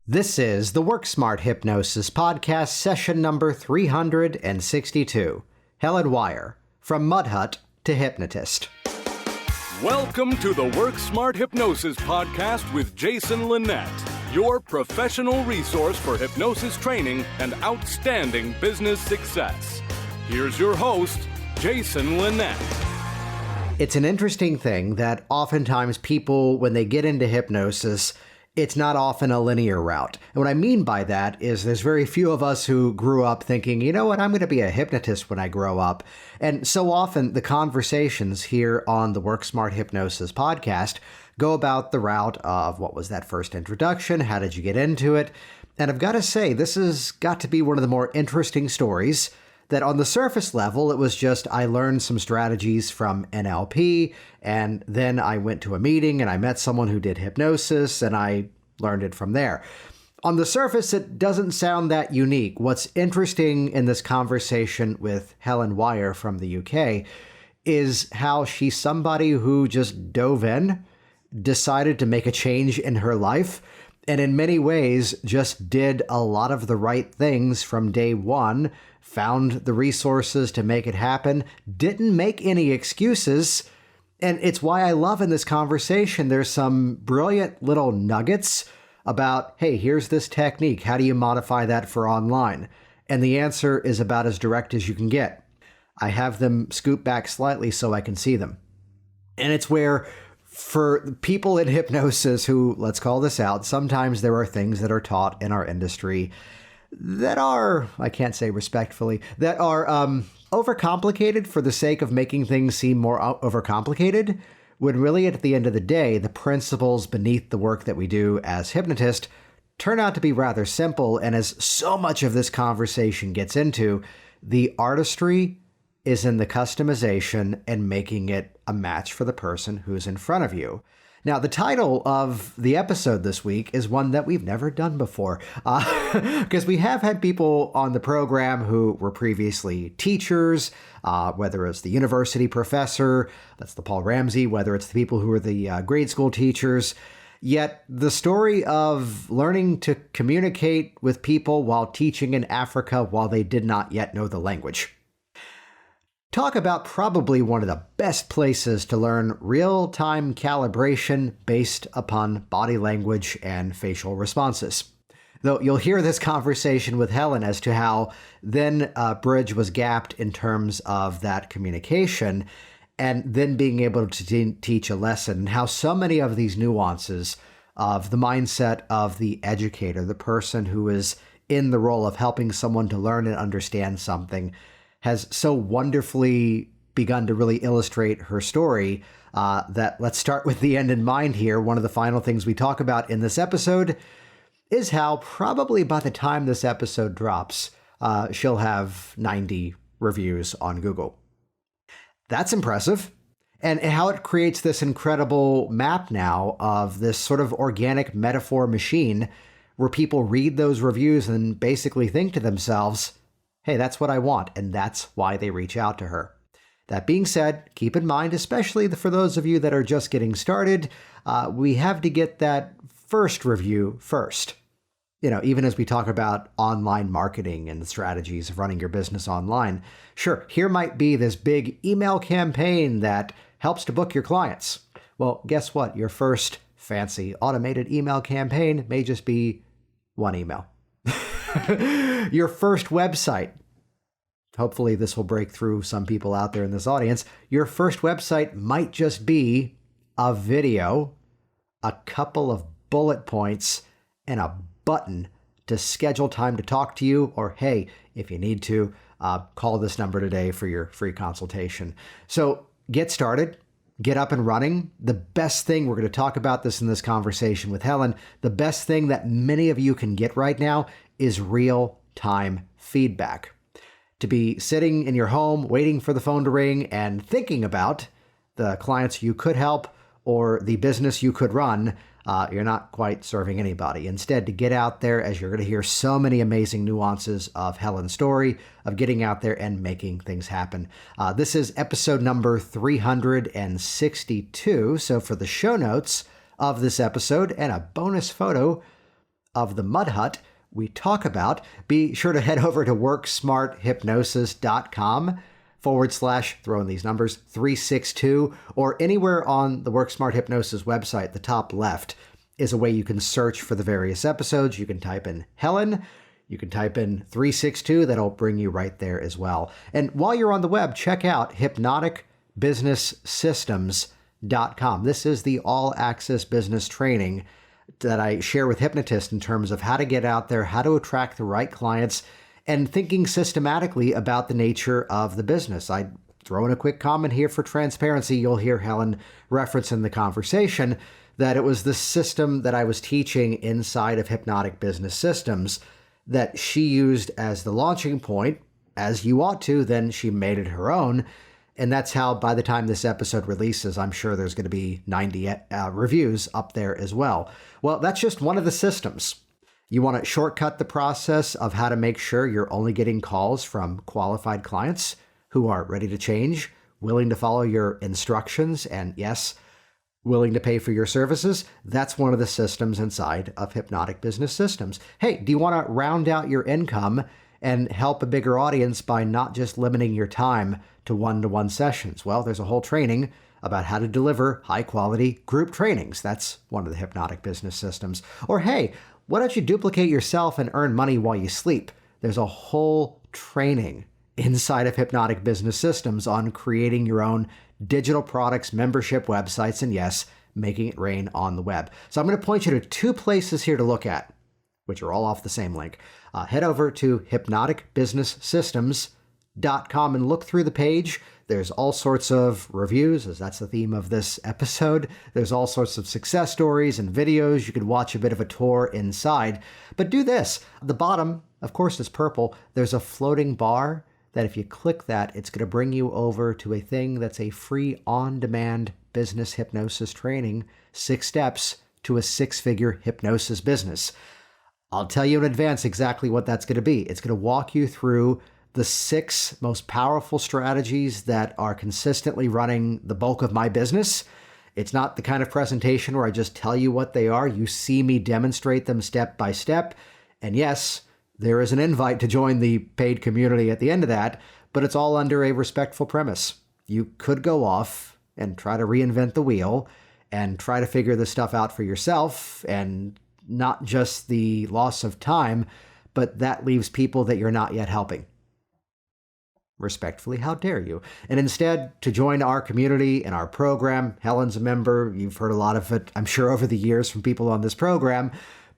This is the Work Smart Hypnosis podcast, session number 362. Helen Wyer, from Mudhut to Hypnotist. Welcome to the Work Smart Hypnosis podcast with Jason Linett, your professional resource for hypnosis training and outstanding business success. Here's your host, Jason Linett. It's an interesting thing that oftentimes people, when they get into hypnosis, it's not often a linear route. And what I mean by that is there's very few of us who grew up thinking, you know what, I'm going to be a hypnotist when I grow up. And so often the conversations here on the Work Smart Hypnosis podcast go about the route of what was that first introduction? How did you get into it? And I've got to say, this has got to be one of the more interesting stories that on the surface level, it was just I learned some strategies from NLP, and then I went to a meeting and I met someone who did hypnosis and I learned it from there. On the surface, it doesn't sound that unique. What's interesting in this conversation with Helen Wyer from the UK is how she's somebody who just dove in, decided to make a change in her life, and in many ways just did a lot of the right things from day one, found the resources to make it happen, didn't make any excuses. And it's why I love in this conversation, there's some brilliant little nuggets about, hey, here's this technique. How do you modify that for online? And the answer is about as direct as you can get. I have them scoot back slightly so I can see them. And it's where for people in hypnosis who, let's call this out, sometimes there are things that are taught in our industry that are, I can't say respectfully, that are overcomplicated for the sake of making things seem more overcomplicated, when really at the end of the day, the principles beneath the work that we do as hypnotists turn out to be rather simple. And as so much of this conversation gets into, the artistry is in the customization and making it a match for the person who's in front of you. Now, the title of the episode this week is one that we've never done before, because we have had people on the program who were previously teachers, whether it's the university professor, that's the Paul Ramsey, whether it's the people who are the grade school teachers. Yet the story of learning to communicate with people while teaching in Africa while they did not yet know the language. Talk about probably one of the best places to learn real-time calibration based upon body language and facial responses. Though you'll hear this conversation with Helen as to how then a bridge was gapped in terms of that communication and then being able to teach a lesson, and how so many of these nuances of the mindset of the educator, the person who is in the role of helping someone to learn and understand something, has so wonderfully begun to really illustrate her story that let's start with the end in mind here. One of the final things we talk about in this episode is how probably by the time this episode drops, she'll have 90 reviews on Google. That's impressive. And how it creates this incredible map now of this sort of organic metaphor machine where people read those reviews and basically think to themselves, hey, that's what I want, and that's why they reach out to her. That being said, keep in mind, especially for those of you that are just getting started, we have to get that first review first. You know, even as we talk about online marketing and the strategies of running your business online, sure, here might be this big email campaign that helps to book your clients. Well, guess what? Your first fancy automated email campaign may just be one email. Your first website, hopefully this will break through some people out there in this audience, your first website might just be a video, a couple of bullet points, and a button to schedule time to talk to you, or hey, if you need to, call this number today for your free consultation. So get started. Get up and running. The best thing, we're going to talk about this in this conversation with Helen, the best thing that many of you can get right now is real-time feedback. To be sitting in your home, waiting for the phone to ring and thinking about the clients you could help or the business you could run, you're not quite serving anybody. Instead, to get out there, as you're going to hear so many amazing nuances of Helen's story, of getting out there and making things happen. This is episode number 362. So for the show notes of this episode and a bonus photo of the Mud Hut we talk about, be sure to head over to worksmarthypnosis.com / throw in these numbers 362, or anywhere on the WorkSmart Hypnosis website. The top left is a way you can search for the various episodes. You can type in Helen, you can type in 362, that'll bring you right there as well. And while you're on the web, check out hypnoticbusinesssystems.com. This is the all-access business training that I share with Hypnotist in terms of how to get out there, how to attract the right clients, and thinking systematically about the nature of the business. I throw in a quick comment here for transparency. You'll hear Helen reference in the conversation that it was the system that I was teaching inside of Hypnotic Business Systems that she used as the launching point, as you ought to, then she made it her own. And that's how, by the time this episode releases, I'm sure there's going to be 90 reviews up there as well. Well, that's just one of the systems. You want to shortcut the process of how to make sure you're only getting calls from qualified clients who are ready to change, willing to follow your instructions, and yes, willing to pay for your services. That's one of the systems inside of Hypnotic Business Systems. Hey, do you want to round out your income and help a bigger audience by not just limiting your time to one-to-one sessions? Well, there's a whole training about how to deliver high-quality group trainings. That's one of the Hypnotic Business Systems. Or hey, why don't you duplicate yourself and earn money while you sleep? There's a whole training inside of Hypnotic Business Systems on creating your own digital products, membership websites, and yes, making it rain on the web. So I'm going to point you to two places here to look at, which are all off the same link. Head over to hypnoticbusinesssystems.com and look through the page. There's all sorts of reviews, as that's the theme of this episode. There's all sorts of success stories and videos. You could watch a bit of a tour inside. But do this. At the bottom, of course, is purple. There's a floating bar that if you click that, it's going to bring you over to a thing that's a free on-demand business hypnosis training, 6 steps to a 6-figure hypnosis business. I'll tell you in advance exactly what that's going to be. It's going to walk you through the 6 most powerful strategies that are consistently running the bulk of my business. It's not the kind of presentation where I just tell you what they are. You see me demonstrate them step by step. And yes, there is an invite to join the paid community at the end of that, but it's all under a respectful premise. You could go off and try to reinvent the wheel and try to figure this stuff out for yourself, and not just the loss of time, but that leaves people that you're not yet helping. Respectfully, how dare you? And instead, to join our community and our program, Helen's a member. You've heard a lot of it, I'm sure, over the years from people on this program.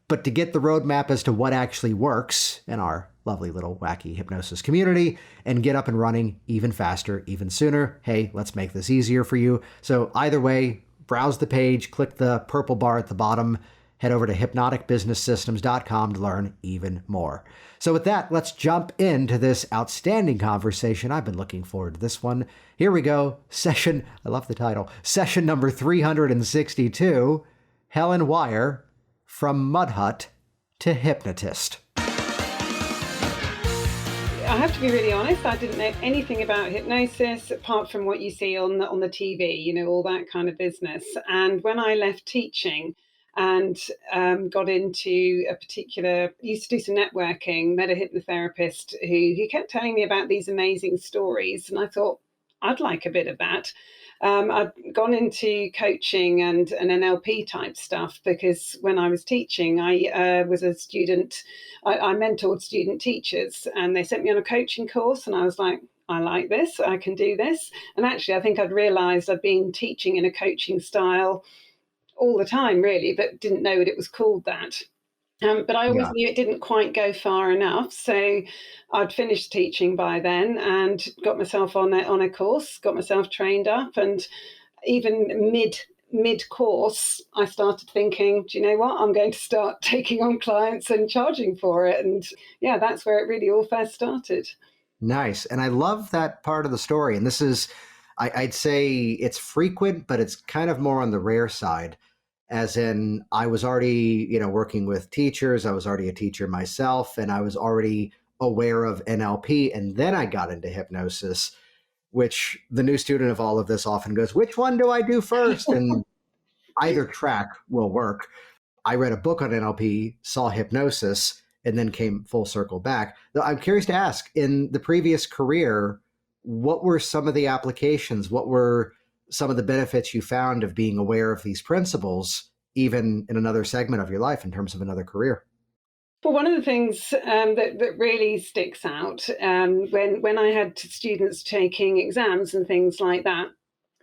But to get the roadmap as to what actually works in our lovely little wacky hypnosis community and get up and running even faster, even sooner, hey, let's make this easier for you. So either way, browse the page, click the purple bar at the bottom, head over to hypnoticbusinesssystems.com to learn even more. So with that, let's jump into this outstanding conversation. I've been looking forward to this one. Here we go. I love the title, session number 362, Helen Wyer, From Mud Hut to Hypnotist. I have to be really honest, I didn't know anything about hypnosis apart from what you see on the TV, all that kind of business. And when I left teaching and got into used to do some networking, met a hypnotherapist who kept telling me about these amazing stories. And I thought, I'd like a bit of that. I'd gone into coaching and an NLP type stuff because when I was teaching, I was a student. I mentored student teachers, and they sent me on a coaching course, and I was like, I like this, I can do this. And actually, I think I'd realized I'd been teaching in a coaching style all the time, really, but didn't know that it was called that. But I always knew it didn't quite go far enough. So I'd finished teaching by then and got myself on a course, got myself trained up. And even mid course, I started thinking, do you know what? I'm going to start taking on clients and charging for it. And yeah, that's where it really all first started. Nice. And I love that part of the story. And this is, I'd say it's frequent, but it's kind of more on the rare side. As in, I was already, working with teachers. I was already a teacher myself, and I was already aware of NLP. And then I got into hypnosis, which the new student of all of this often goes, which one do I do first? And either track will work. I read a book on NLP, saw hypnosis, and then came full circle back. Though I'm curious to ask, in the previous career, what were some of the applications? What were some of the benefits you found of being aware of these principles, even in another segment of your life in terms of another career? Well, one of the things that really sticks out when I had students taking exams and things like that,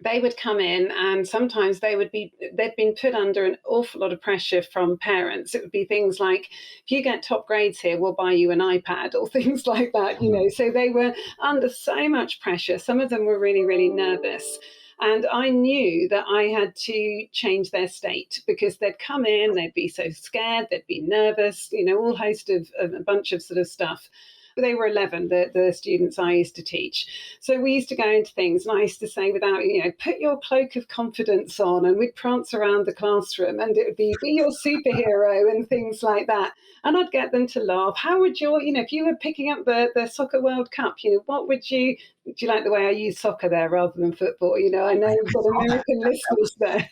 they would come in and sometimes they'd been put under an awful lot of pressure from parents. It would be things like, if you get top grades here, we'll buy you an iPad, or things like that, So they were under so much pressure. Some of them were really, really nervous. And I knew that I had to change their state, because they'd come in, they'd be so scared, they'd be nervous, all host of a bunch of sort of stuff. They were 11, the students I used to teach. So we used to go into things, and I used to say, without, put your cloak of confidence on, and we'd prance around the classroom, and it would be your superhero and things like that. And I'd get them to laugh. How would if you were picking up the Soccer World Cup, what would you like the way I use soccer there rather than football? I know we've got American listeners there.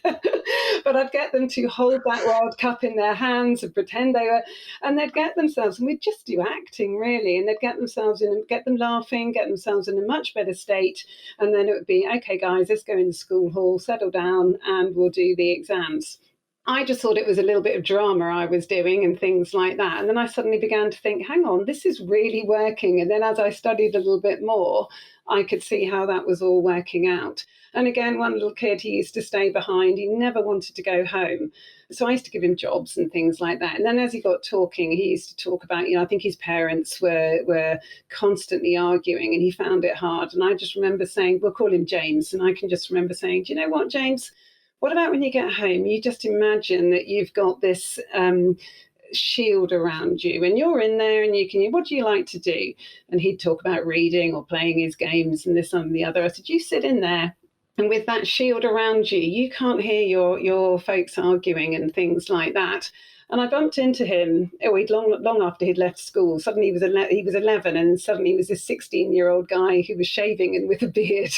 But I'd get them to hold that World Cup in their hands and pretend they were, and they'd get themselves, and we'd just do acting really, and they'd get themselves in and get them laughing, get themselves in a much better state. And then it would be, okay, guys, let's go in the school hall, settle down, and we'll do the exams. I just thought it was a little bit of drama I was doing and things like that. And then I suddenly began to think, hang on, this is really working. And then as I studied a little bit more, I could see how that was all working out. And again, one little kid, he used to stay behind. He never wanted to go home. So I used to give him jobs and things like that. And then as he got talking, he used to talk about, I think his parents were constantly arguing, and he found it hard. And I just remember saying, we'll call him James. And I can just remember saying, do you know what, James? What about when you get home? You just imagine that you've got this shield around you, and you're in there, and what do you like to do? And he'd talk about reading or playing his games and this and the other. I said, you sit in there, and with that shield around you, you can't hear your folks arguing and things like that. And I bumped into him. Long after he'd left school. Suddenly he was 11, and suddenly he was this 16-year-old guy who was shaving and with a beard.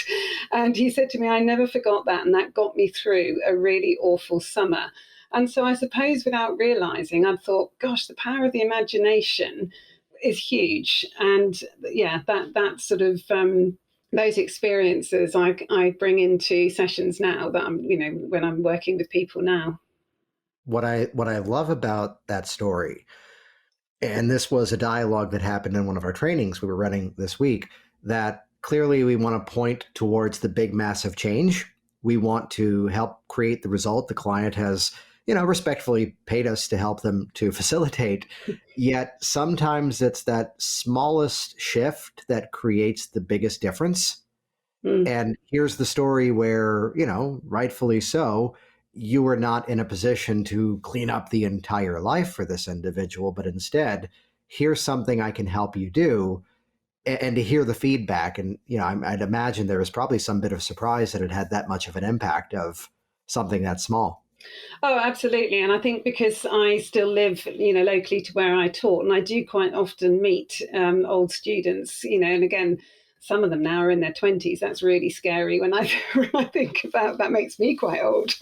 And he said to me, I never forgot that, and that got me through a really awful summer. And so I suppose without realizing, I'd thought, gosh, the power of the imagination is huge. And yeah, that sort of those experiences I bring into sessions now that I'm, when I'm working with people now. What I love about that story, and this was a dialogue that happened in one of our trainings we were running this week, that clearly we want to point towards the big, massive change. We want to help create the result the client has, respectfully paid us to help them to facilitate. Yet sometimes it's that smallest shift that creates the biggest difference. And here's the story where, rightfully so, you were not in a position to clean up the entire life for this individual, but instead, here's something I can help you do, and to hear the feedback. And, I'd imagine there was probably some bit of surprise that it had that much of an impact of something that small. Oh, absolutely. And I think because I still live, locally to where I taught, and I do quite often meet old students, and again, some of them now are in their 20s. That's really scary when I think about that. Makes me quite old.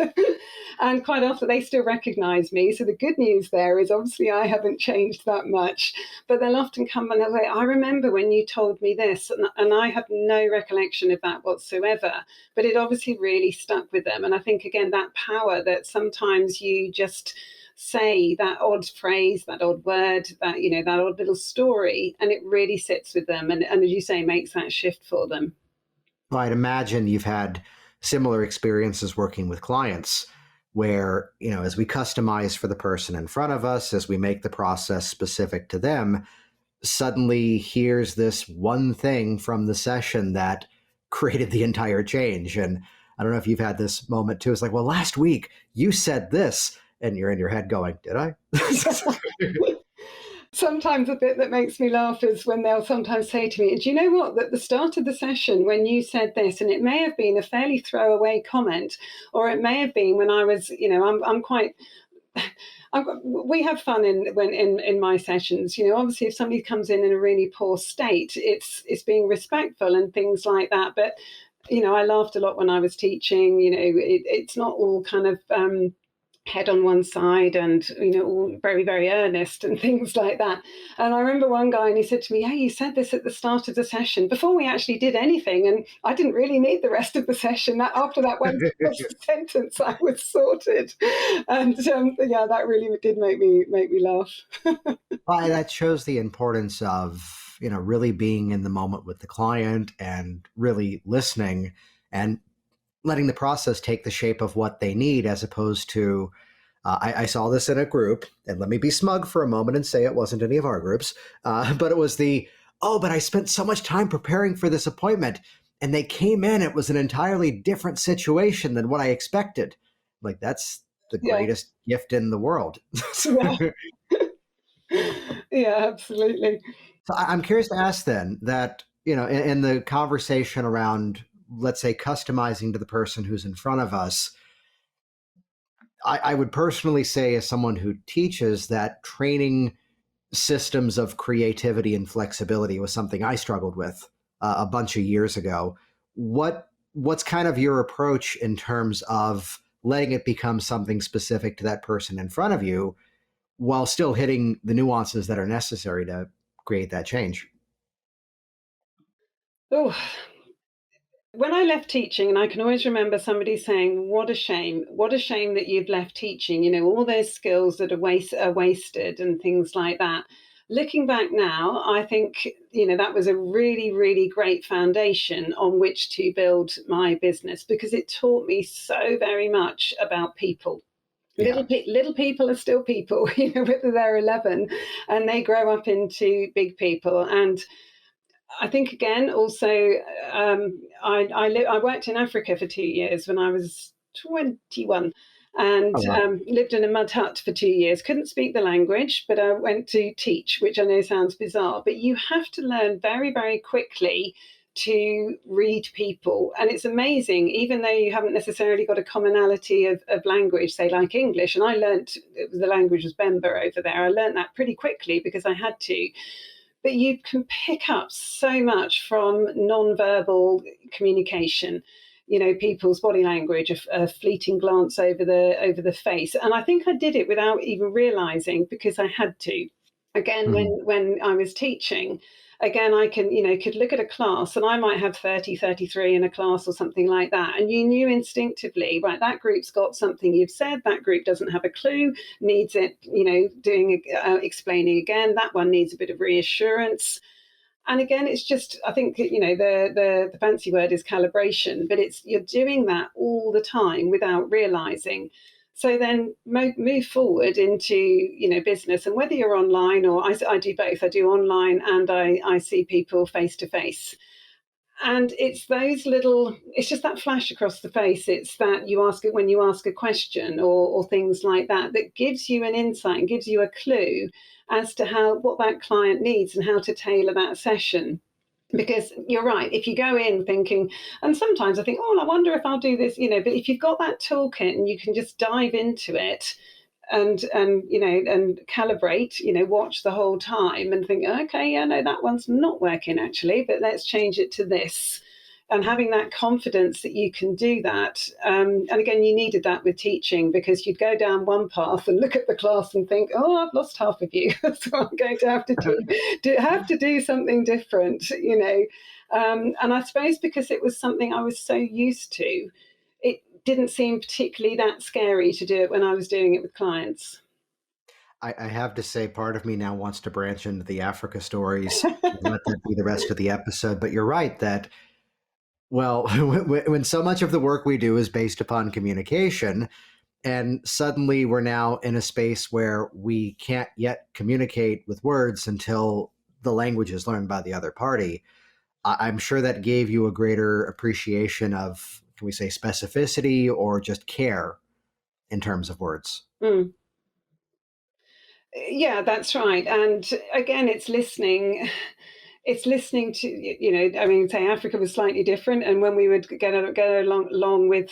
And quite often they still recognize me. So the good news there is obviously I haven't changed that much. But they'll often come and they'll say, I remember when you told me this. And I have no recollection of that whatsoever. But it obviously really stuck with them. And I think, again, that power that sometimes you just say that odd phrase, that odd word, that odd little story, and it really sits with them. And as you say, makes that shift for them. Well, I'd imagine you've had similar experiences working with clients where, as we customize for the person in front of us, as we make the process specific to them, suddenly here's this one thing from the session that created the entire change. And I don't know if you've had this moment too. It's like, well, last week you said this, and you're in your head going, did I? Sometimes a bit that makes me laugh is when they'll sometimes say to me, do you know what, at the start of the session when you said this, and it may have been a fairly throwaway comment, or it may have been when I was, I'm quite... we have fun in my sessions. Obviously, if somebody comes in a really poor state, it's being respectful and things like that. But, I laughed a lot when I was teaching. It's not all kind of... head on one side and, all very, very earnest and things like that. And I remember one guy, and he said to me, hey, you said this at the start of the session before we actually did anything. And I didn't really need the rest of the session. After that one sentence, I was sorted. And that really did make me laugh. Well, that shows the importance of, really being in the moment with the client and really listening and letting the process take the shape of what they need, as opposed to, I saw this in a group, and let me be smug for a moment and say it wasn't any of our groups, but it was but I spent so much time preparing for this appointment, and they came in, it was an entirely different situation than what I expected. Like, that's the greatest gift in the world. Yeah, absolutely. So I'm curious to ask then that, in the conversation around, let's say, customizing to the person who's in front of us, I would personally say, as someone who teaches, that training systems of creativity and flexibility was something I struggled with a bunch of years ago. What's kind of your approach in terms of letting it become something specific to that person in front of you, while still hitting the nuances that are necessary to create that change? Oh, when I left teaching, and I can always remember somebody saying, what a shame that you've left teaching, all those skills that are wasted and things like that. Looking back now, I think, that was a really, really great foundation on which to build my business, because it taught me so very much about people. Yeah. Little people are still people, whether they're 11 and they grow up into big people. And I think, again, also, I worked in Africa for 2 years when I was 21, and Oh, wow. lived in a mud hut for 2 years. Couldn't speak the language, but I went to teach, which I know sounds bizarre, but you have to learn very, very quickly to read people. And it's amazing, even though you haven't necessarily got a commonality of language, say like English. And I learned the language was Bemba over there. I learned that pretty quickly because I had to. But you can pick up so much from non-verbal communication, people's body language, a fleeting glance over the face. And I think I did it without even realizing, because I had to. Again, when I was teaching, again, I could look at a class, and I might have 30, 33 in a class or something like that. And you knew instinctively, right, that group's got something you've said, that group doesn't have a clue, needs it, explaining again, that one needs a bit of reassurance. And again, it's just, I think, the fancy word is calibration, but you're doing that all the time without realizing. So then move forward into, business, and whether you're online, or I do both. I do online and I see people face to face. And it's just that flash across the face. It's that when you ask a question or things like that, that gives you an insight and gives you a clue as to what that client needs and how to tailor that session. Because you're right, if you go in thinking, and sometimes I think, I wonder if I'll do this, but if you've got that toolkit and you can just dive into it and calibrate, watch the whole time and think, okay, yeah, no, that one's not working actually, but let's change it to this. And having that confidence that you can do that. And again, you needed that with teaching, because you'd go down one path and look at the class and think, I've lost half of you. So I'm going to have to do something different, And I suppose because it was something I was so used to, it didn't seem particularly that scary to do it when I was doing it with clients. I have to say, part of me now wants to branch into the Africa stories and let that be the rest of the episode. But you're right that, well, when so much of the work we do is based upon communication, and suddenly we're now in a space where we can't yet communicate with words until the language is learned by the other party, I'm sure that gave you a greater appreciation of, can we say, specificity or just care in terms of words? Mm. Yeah, that's right. And again, it's listening. It's listening to, say Africa was slightly different. And when we would get along with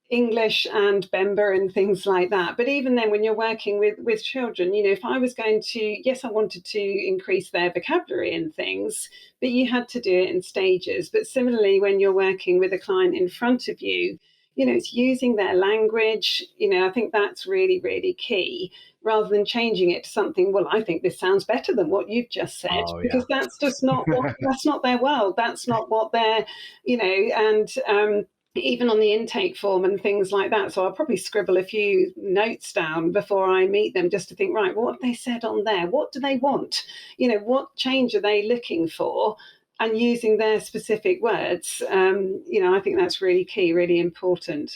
English and Bemba and things like that. But even then, when you're working with children, if I was going to, yes, I wanted to increase their vocabulary and things, but you had to do it in stages. But similarly, when you're working with a client in front of you, it's using their language. I think that's really, really key, rather than changing it to something, well, I think this sounds better than what you've just said, Oh, yeah. because that's just not that's not their world. That's not what they're, and even on the intake form and things like that. So I'll probably scribble a few notes down before I meet them, just to think, right, what have they said on there? What do they want? What change are they looking for? And using their specific words, I think that's really key, really important.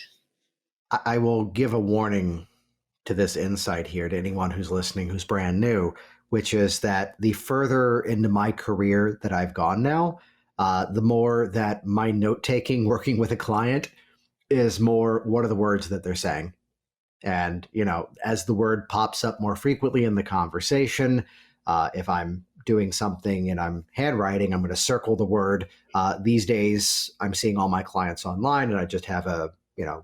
I will give a warning to this insight here to anyone who's listening who's brand new, which is that the further into my career that I've gone now, the more that my note taking working with a client is more, what are the words that they're saying? And, as the word pops up more frequently in the conversation, if I'm doing something and I'm handwriting, I'm going to circle the word. These days, I'm seeing all my clients online, and I just have a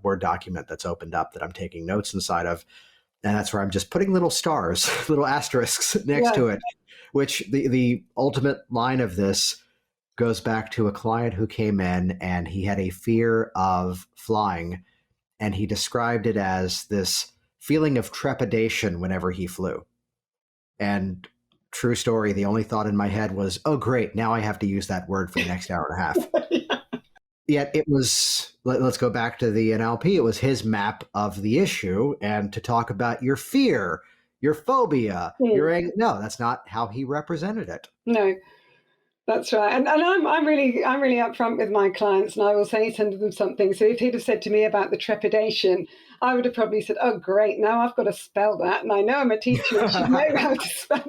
Word document that's opened up that I'm taking notes inside of. And that's where I'm just putting little stars, little asterisks next to it, which the ultimate line of this goes back to a client who came in and he had a fear of flying. And he described it as this feeling of trepidation whenever he flew. And true story, the only thought in my head was, oh, great, now I have to use that word for the next hour and a half. Yet it was, let's go back to the NLP, it was his map of the issue. And to talk about your fear, your phobia, your anger, no, that's not how he represented it. No. That's right. And I'm really upfront with my clients, and I will say to them something. So if he'd have said to me about the trepidation, I would have probably said, oh, great, now I've got to spell that. And I know I'm a teacher and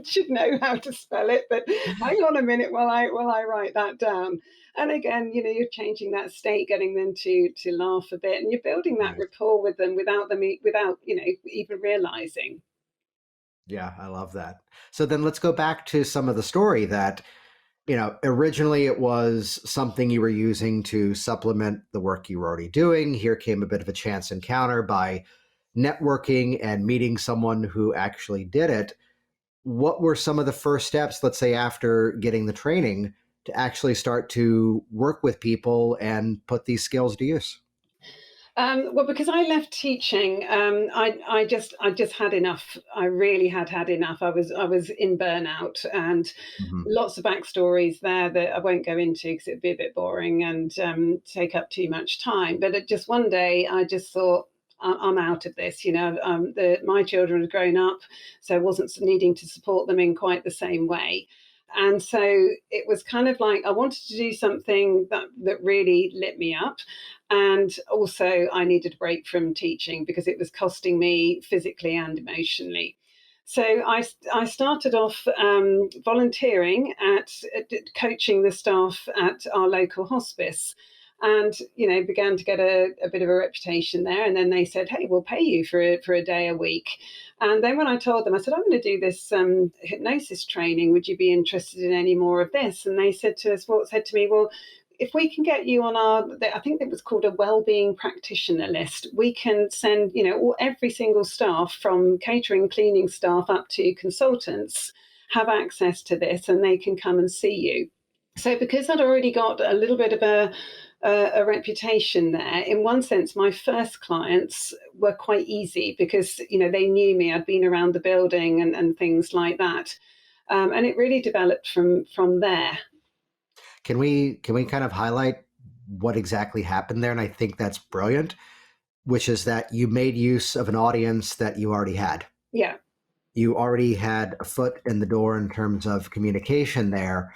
should know how to spell it. But hang on a minute while I write that down. And again, you're changing that state, getting them to laugh a bit, and you're building that rapport with them without even realizing. Yeah, I love that. So then let's go back to some of the story that, originally it was something you were using to supplement the work you were already doing. Here came a bit of a chance encounter by networking and meeting someone who actually did it. What were some of the first steps, let's say after getting the training, to actually start to work with people and put these skills to use? Well, because I left teaching, I just had enough. I really had enough. I was in burnout, and lots of backstories there that I won't go into because it'd be a bit boring and take up too much time. But just one day, I just thought, I'm out of this. My children had grown up, so I wasn't needing to support them in quite the same way. And so it was kind of like I wanted to do something that really lit me up. And also I needed a break from teaching because it was costing me physically and emotionally. So I started off volunteering at coaching the staff at our local hospice, and began to get a bit of a reputation there. And then they said, hey, we'll pay you for a day a week. And then when I told them, I said, I'm going to do this hypnosis training, would you be interested in any more of this? And they said to me, well, if we can get you on I think it was called a wellbeing practitioner list, we can send, every single staff from catering, cleaning staff up to consultants have access to this, and they can come and see you. So because I'd already got a little bit of a reputation there, in one sense, my first clients were quite easy because, they knew me, I'd been around the building and things like that. And it really developed from there. Can we kind of highlight what exactly happened there? And I think that's brilliant, which is that you made use of an audience that you already had. Yeah. You already had a foot in the door in terms of communication there.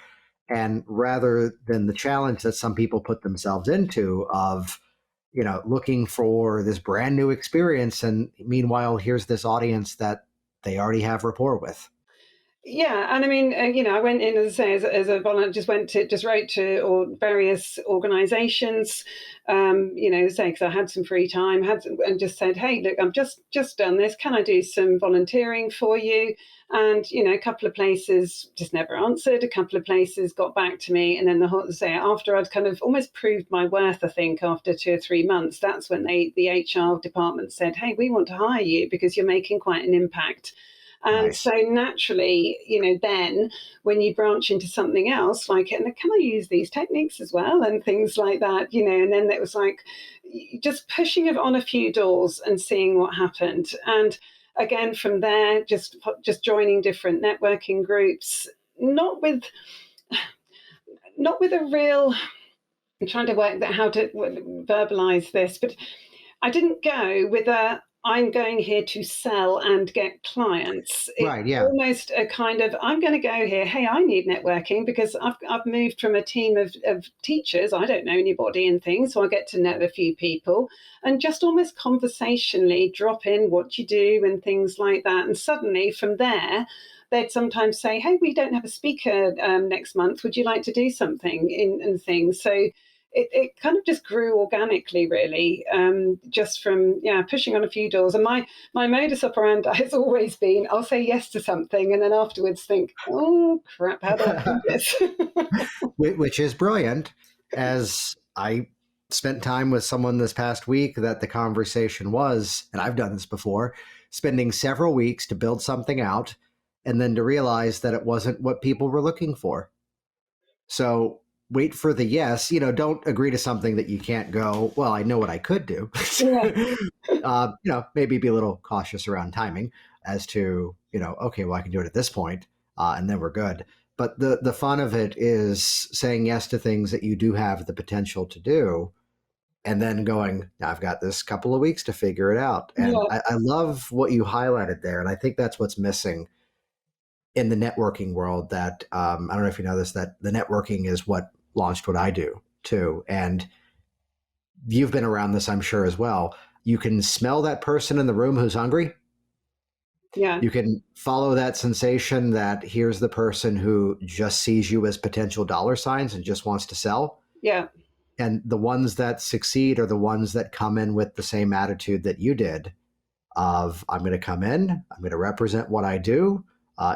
And rather than the challenge that some people put themselves into of, looking for this brand new experience, and meanwhile, here's this audience that they already have rapport with. Yeah, and I mean, I went in, as I say, as a volunteer, just wrote to various organisations, say, because I had some free time, and just said, hey, look, I'm just done this. Can I do some volunteering for you? And a couple of places just never answered. A couple of places got back to me, and then after I'd kind of almost proved my worth, I think after 2 or 3 months, that's when the HR department said, hey, we want to hire you because you're making quite an impact. And Nice. so naturally, then when you branch into something else, like, and can I use these techniques as well? And things like that, and then it was like just pushing it on a few doors and seeing what happened. And again, from there, just joining different networking groups, not with a real, I'm trying to work out how to verbalize this, but I didn't go with I'm going here to sell and get clients. It's Right. Yeah. almost a kind of, I'm going to go here, hey, I need networking because I've moved from a team of teachers. I don't know anybody and things, so I get to know a few people and just almost conversationally drop in what you do and things like that. And suddenly from there, they'd sometimes say, hey, we don't have a speaker next month. Would you like to do something in things? So it kind of just grew organically, really, just from pushing on a few doors. And my modus operandi has always been, I'll say yes to something and then afterwards think, oh crap, how do I do this? Which is brilliant. As I spent time with someone this past week that the conversation was, and I've done this before, spending several weeks to build something out and then to realize that it wasn't what people were looking for. So wait for the yes. Don't agree to something that you can't go, well, I know what I could do. Maybe be a little cautious around timing as to, okay, well, I can do it at this point, and then we're good. But the fun of it is saying yes to things that you do have the potential to do, and then going, I've got this couple of weeks to figure it out. And I love what you highlighted there. And I think that's what's missing in the networking world, that I don't know if you know this, that the networking is what launched what I do too. And you've been around this, I'm sure, as well. You can smell that person in the room who's hungry. Yeah. You can follow that sensation that here's the person who just sees you as potential dollar signs and just wants to sell. Yeah. And the ones that succeed are the ones that come in with the same attitude that you did of, I'm going to come in, I'm going to represent what I do.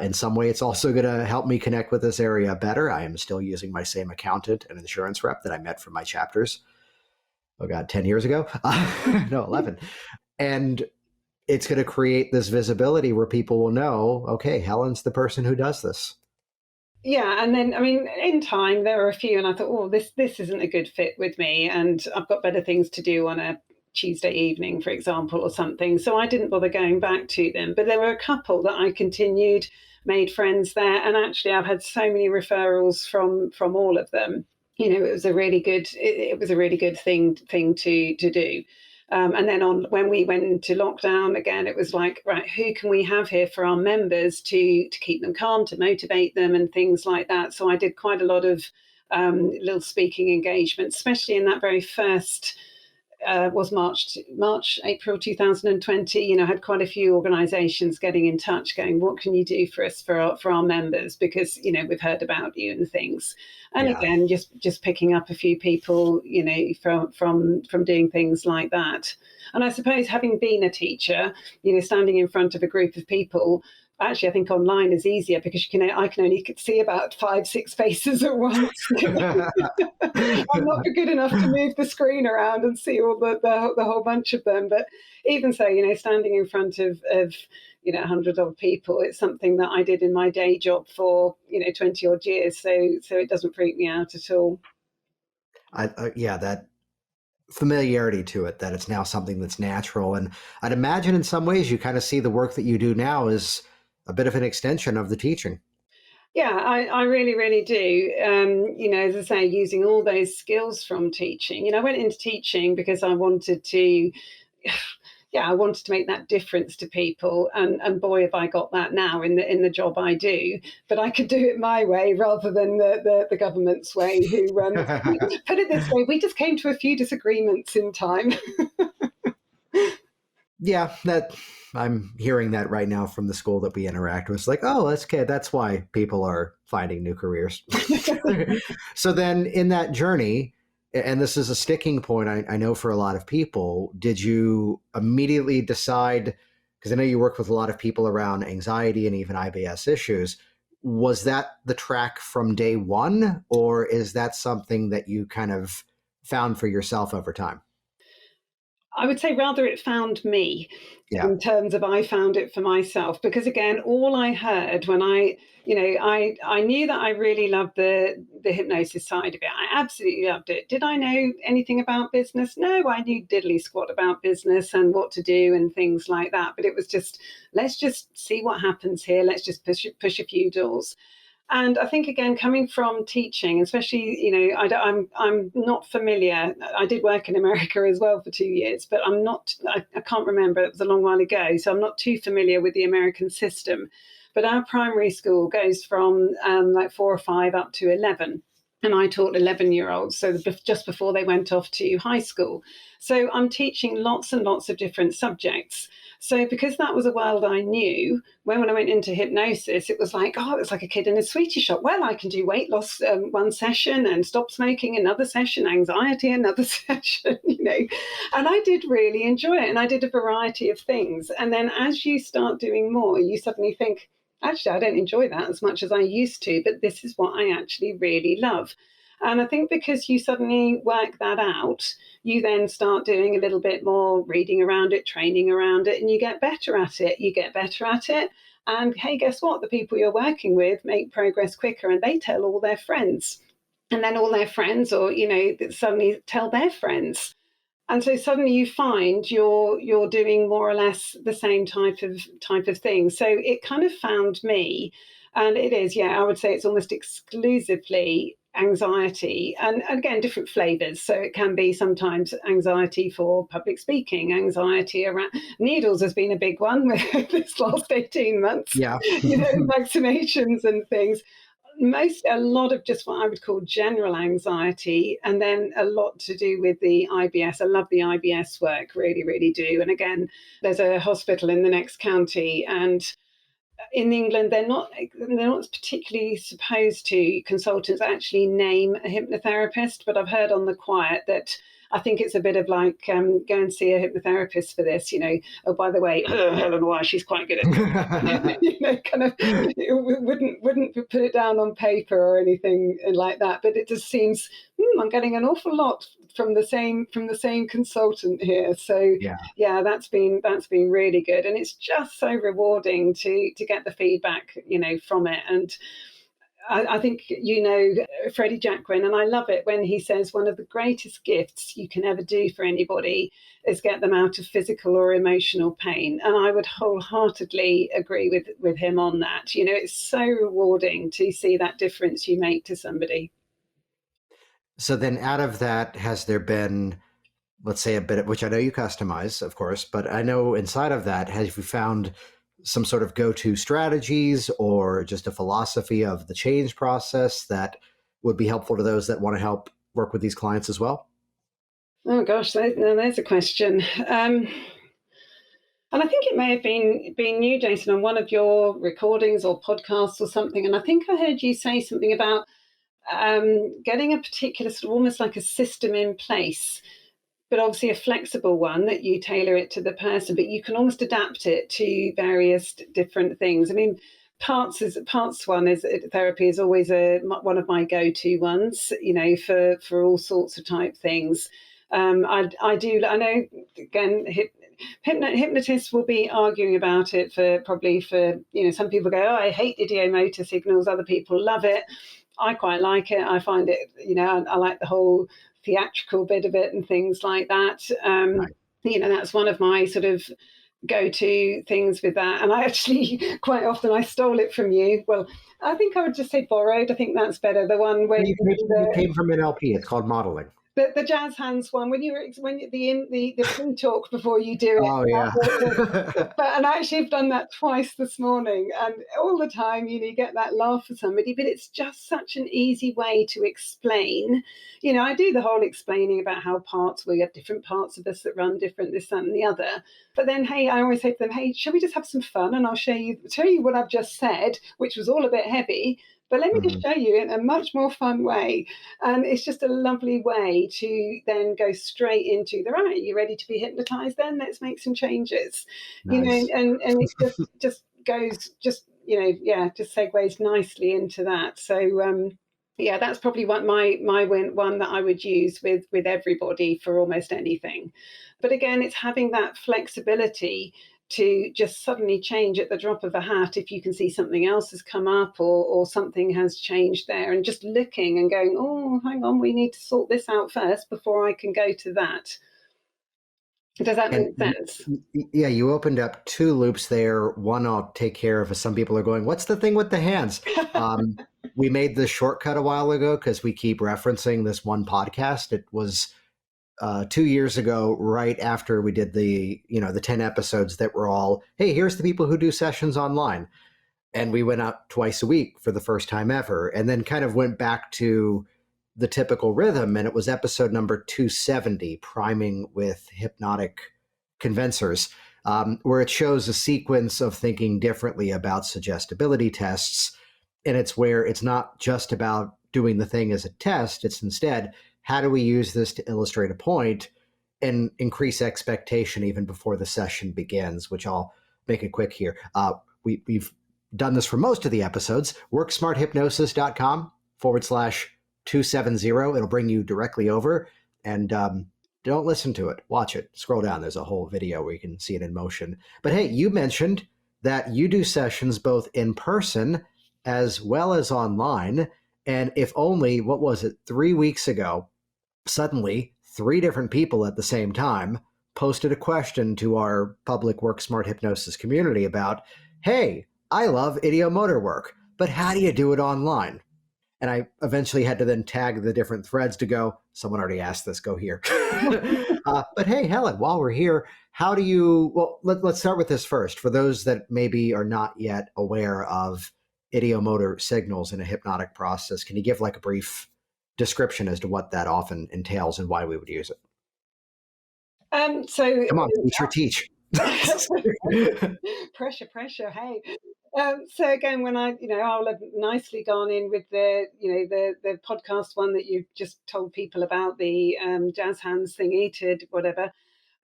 In some way, it's also going to help me connect with this area better. I am still using my same accountant and insurance rep that I met from my chapters. Oh God, 10 years ago? No, 11. And it's going to create this visibility where people will know, okay, Helen's the person who does this. Yeah, and then, I mean, in time, there were a few, and I thought, oh, this isn't a good fit with me, and I've got better things to do on a Tuesday evening, for example, or something. So I didn't bother going back to them. But there were a couple that I continued, made friends there, and actually, I've had so many referrals from all of them. It was a really good thing to do. And then when we went into lockdown again, it was like, right, who can we have here for our members to keep them calm, to motivate them and things like that. So I did quite a lot of little speaking engagements, especially in that very first was April 2020. I had quite a few organizations getting in touch going, what can you do for us, for our members? Because, we've heard about you and things. And again, just picking up a few people, from doing things like that. And I suppose having been a teacher, standing in front of a group of people, actually, I think online is easier because I can only see about 5-6 faces at once. I'm not good enough to move the screen around and see all the whole bunch of them. But even so, standing in front of 100 odd people, it's something that I did in my day job for 20 odd years. So it doesn't freak me out at all. That familiarity to it, that it's now something that's natural. And I'd imagine in some ways you kind of see the work that you do now as a bit of an extension of the teaching. Yeah, I really, really do. As I say, using all those skills from teaching. I went into teaching because I wanted to, I wanted to make that difference to people. And boy, have I got that now in the job I do. But I could do it my way rather than the government's way. Who put it this way, we just came to a few disagreements in time. Yeah, that I'm hearing that right now from the school that we interact with. It's like, oh, that's okay. That's why people are finding new careers. So then in that journey, and this is a sticking point, I know for a lot of people, did you immediately decide, because I know you work with a lot of people around anxiety and even IBS issues, was that the track from day one, or is that something that you kind of found for yourself over time? I would say rather it found me, Yeah. in terms of I found it for myself. Because again, all I heard when I knew that I really loved the hypnosis side of it. I absolutely loved it. Did I know anything about business? No, I knew diddly squat about business and what to do and things like that. But it was just, let's just see what happens here. Let's just push a few doors. And I think, again, coming from teaching, especially, I'm not familiar. I did work in America as well for 2 years, but I can't remember. It was a long while ago. So I'm not too familiar with the American system. But our primary school goes from like 4 or 5 up to 11. And I taught 11-year-olds, so just before they went off to high school. So I'm teaching lots and lots of different subjects. So because that was a world I knew, when I went into hypnosis, it was like, oh, it's like a kid in a sweetie shop. Well, I can do weight loss one session and stop smoking another session, anxiety another session, And I did really enjoy it. And I did a variety of things. And then as you start doing more, you suddenly think, actually, I don't enjoy that as much as I used to, but this is what I actually really love. And I think because you suddenly work that out, you then start doing a little bit more reading around it, training around it, and you get better at it. You get better at it. And hey, guess what? The people you're working with make progress quicker, and they tell all their friends. And then all their friends, or, suddenly tell their friends. And so suddenly you find you're doing more or less the same type of thing. So it kind of found me, and it is, yeah, I would say it's almost exclusively anxiety, and again, different flavors. So it can be sometimes anxiety for public speaking, anxiety around needles has been a big one with this last 18 months, Yeah. vaccinations and things. A lot of just what I would call general anxiety, and then a lot to do with the IBS. I love the IBS work, really, really do. And again, there's a hospital in the next county, and in England, they're not particularly supposed to, consultants, actually name a hypnotherapist, but I've heard on the quiet that I think it's a bit of like, go and see a hypnotherapist for this, oh, by the way, Helen Wyer, she's quite good at it. Kind of wouldn't put it down on paper or anything like that, but it just seems, I'm getting an awful lot from the same consultant here. So yeah, that's been really good, and it's just so rewarding to get the feedback, from it. And I think Freddie Jacquin, and I love it when he says one of the greatest gifts you can ever do for anybody is get them out of physical or emotional pain. And I would wholeheartedly agree with him on that. It's so rewarding to see that difference you make to somebody. So then out of that, has there been, let's say, a bit of, which I know you customize, of course, but I know inside of that, have you found some sort of go-to strategies or just a philosophy of the change process that would be helpful to those that want to help work with these clients as well? Oh gosh, there's a question. And I think it may have been you, Jason, on one of your recordings or podcasts or something. And I think I heard you say something about getting a particular sort of almost like a system in place, but obviously a flexible one that you tailor it to the person, but you can almost adapt it to various different things. I mean, parts one is therapy is always one of my go-to ones, for all sorts of type things. I know, again, hypnotists will be arguing about it for some people go, oh, I hate idiomotor signals. Other people love it. I quite like it. I find it, I like the whole theatrical bit of it and things like that. Right. That's one of my sort of go-to things with that. And I actually, quite often, I stole it from you. Well, I think I would just say borrowed. I think that's better. The one where it came from an LP. It's called modeling. The jazz hands one, when the pre-talk before you do it. Oh yeah. And actually, I've done that twice this morning, and all the time, you get that laugh for somebody. But it's just such an easy way to explain. I do the whole explaining about how we have different parts of us that run different, this, that, and the other. But then, hey, I always say to them, hey, shall we just have some fun? And I'll tell you what I've just said, which was all a bit heavy. But let me just show you in a much more fun way. And it's just a lovely way to then go straight into right, you ready to be hypnotized then? Let's make some changes. Nice. And it just goes, just segues nicely into that. So Yeah, that's probably what my one that I would use with everybody for almost anything. But again, it's having that flexibility to just suddenly change at the drop of a hat if you can see something else has come up, or something has changed there, and just looking and going, oh, hang on, we need to sort this out first before I can go to that. Does that And make sense? yeah, you opened up two loops there. One I'll take care of, as some people are going, what's the thing with the hands? We made this shortcut a while ago because we keep referencing this one podcast. It was 2 years ago, right after we did the 10 episodes that were all, hey, here's the people who do sessions online. And we went out twice a week for the first time ever, and then kind of went back to the typical rhythm. And it was episode number 270, Priming with Hypnotic Convincers, where it shows a sequence of thinking differently about suggestibility tests. And it's where it's not just about doing the thing as a test. It's instead, how do we use this to illustrate a point and increase expectation even before the session begins, which I'll make it quick here. We've done this for most of the episodes. WorkSmartHypnosis.com/270. It'll bring you directly over. And don't listen to it. Watch it. Scroll down. There's a whole video where you can see it in motion. But hey, you mentioned that you do sessions both in person as well as online. And if only, what was it, 3 weeks ago, suddenly 3 different people at the same time posted a question to our public Work Smart Hypnosis community about, hey, I love ideomotor work, but how do you do it online? And I eventually had to then tag the different threads to go, someone already asked this, go here. But hey, Helen, while we're here, how do you, well, let's start with this first. For those that maybe are not yet aware of ideomotor signals in a hypnotic process, can you give like a brief description as to what that often entails and why we would use it? So Come on, teach. pressure. Hey. So again, when I'll have nicely gone in with the podcast one that you just told people about, the jazz hands thingy to whatever.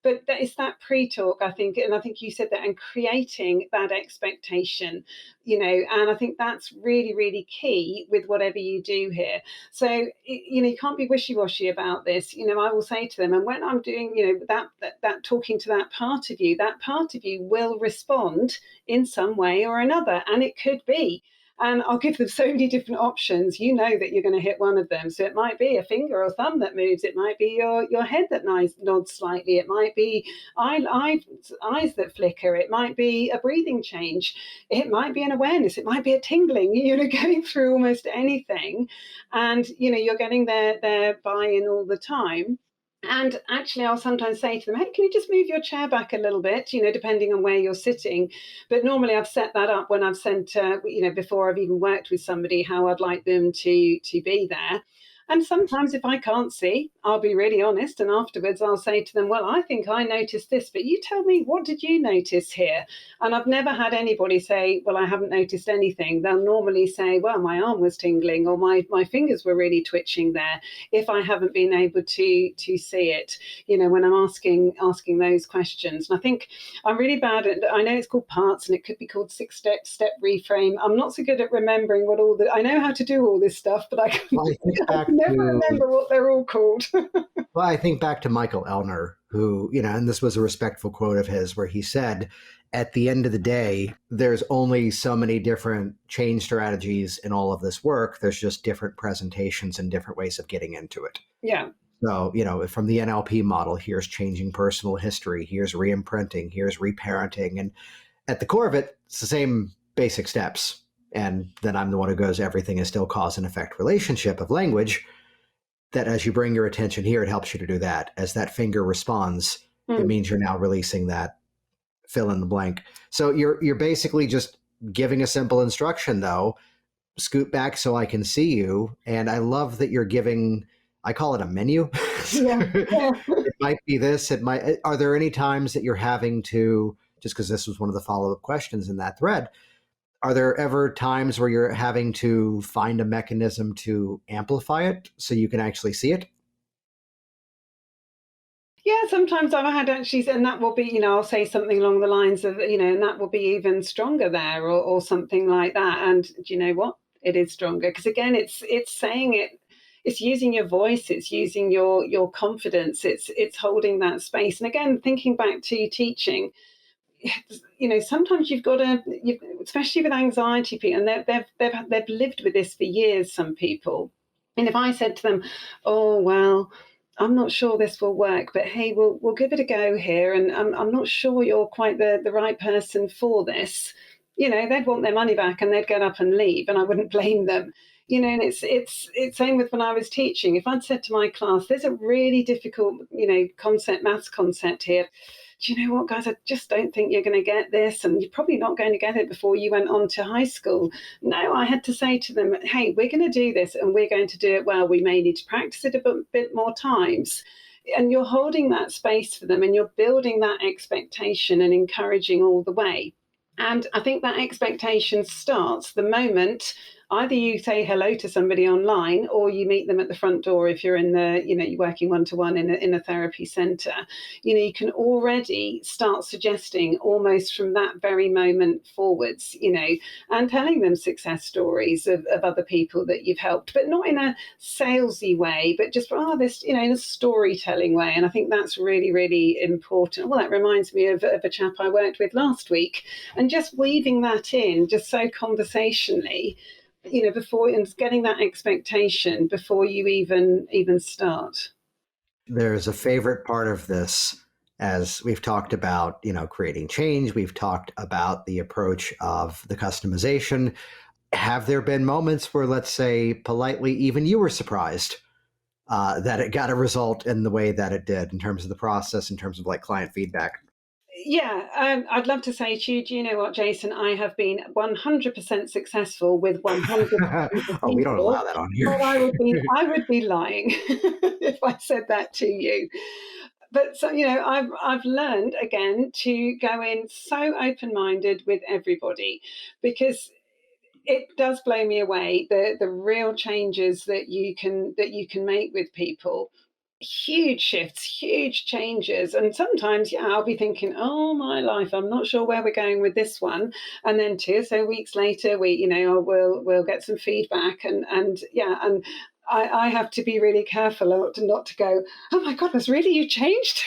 But it's that pre-talk, I think, and I think you said that, and creating that expectation, and I think that's really, really key with whatever you do here. So, you can't be wishy-washy about this. I will say to them, and when I'm doing, that talking to that part of you will respond in some way or another, and it could be. And I'll give them so many different options. That you're going to hit one of them. So it might be a finger or thumb that moves. It might be your head that nods slightly. It might be eyes that flicker. It might be a breathing change. It might be an awareness. It might be a tingling. Going through almost anything. And, you're getting their buy-in all the time. And actually, I'll sometimes say to them, hey, can you just move your chair back a little bit, depending on where you're sitting. But normally I've set that up when I've sent, before I've even worked with somebody, how I'd like them to be there. And sometimes if I can't see, I'll be really honest. And afterwards, I'll say to them, well, I think I noticed this, but you tell me, what did you notice here? And I've never had anybody say, well, I haven't noticed anything. They'll normally say, well, my arm was tingling, or my fingers were really twitching there, if I haven't been able to see it, when I'm asking those questions. And I think I'm really bad at, I know it's called parts and it could be called 6-step reframe. I'm not so good at remembering I know how to do all this stuff, but I never remember what they're all called. Well, I think back to Michael Elner, who, and this was a respectful quote of his, where he said, at the end of the day, there's only so many different change strategies in all of this work. There's just different presentations and different ways of getting into it. Yeah. So, from the NLP model, here's changing personal history, here's re-imprinting, here's reparenting. And at the core of it, it's the same basic steps. And then I'm the one who goes, everything is still cause and effect relationship of language, that as you bring your attention here, it helps you to do that. As that finger responds, it means you're now releasing that fill in the blank. So you're basically just giving a simple instruction, though. Scoot back so I can see you. And I love that you're giving, I call it a menu. Yeah. It might be this. Are there any times that you're having to, just because this was one of the follow-up questions in that thread, are there ever times where you're having to find a mechanism to amplify it so you can actually see it? Yeah, sometimes I've had actually, and that will be, I'll say something along the lines of, and that will be even stronger there, or something like that. And do you know what? it is stronger. Because again, it's saying it, it's using your voice, it's using your confidence, it's holding that space. And again, thinking back to teaching, sometimes you've got to, especially with anxiety people, and they've lived with this for years, some people. And if I said to them, oh, well, I'm not sure this will work, but hey, we'll give it a go here, and I'm not sure you're quite the right person for this, they'd want their money back and they'd get up and leave, and I wouldn't blame them. And it's same with when I was teaching. If I'd said to my class, there's a really difficult, maths concept here. Do you know what, guys, I just don't think you're going to get this, and you're probably not going to get it before you went on to high school. No, I had to say to them, hey, we're going to do this and we're going to do it well. We may need to practice it a bit more times. And you're holding that space for them, and you're building that expectation and encouraging all the way. And I think that expectation starts the moment either you say hello to somebody online, or you meet them at the front door if you're in the, you're working one-to-one in a therapy centre. You can already start suggesting almost from that very moment forwards, and telling them success stories of other people that you've helped, but not in a salesy way, but just, this, in a storytelling way. And I think that's really, really important. Well, that reminds me of a chap I worked with last week, and just weaving that in just so conversationally, before, and getting that expectation before you even start. There's a favorite part of this, as we've talked about, creating change. We've talked about the approach of the customization. Have there been moments where, let's say, politely, even you were surprised that it got a result in the way that it did, in terms of the process, in terms of like client feedback? Yeah, I'd love to say to you, do you know what, Jason? I have been 100% successful with 100% of people. Oh, we don't allow that on here. But I would be lying if I said that to you. But so, I've learned again to go in so open-minded with everybody, because it does blow me away the real changes that you can make with people. Huge shifts, huge changes. And sometimes, I'll be thinking, oh my life, I'm not sure where we're going with this one. And then 2 or so weeks later, we'll get some feedback, and I have to be really careful not to go, oh my goodness, really, you changed?